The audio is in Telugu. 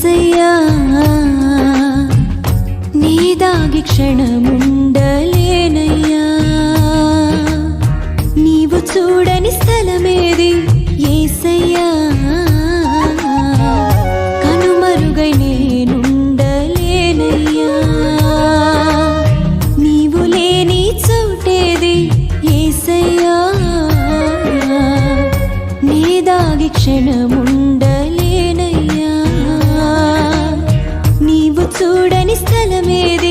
యేసయ్యా నీ దాగి క్షణముండలేనయ్యా నీవు చూడని స్థలమేది యేసయ్యా కనుమరుగై నేనుండలేనయ్యా నీవు లేని చోటేది యేసయ్యా నీ దాగి క్షణముండలేనయ్యా నీవు చూడని స్థలమేది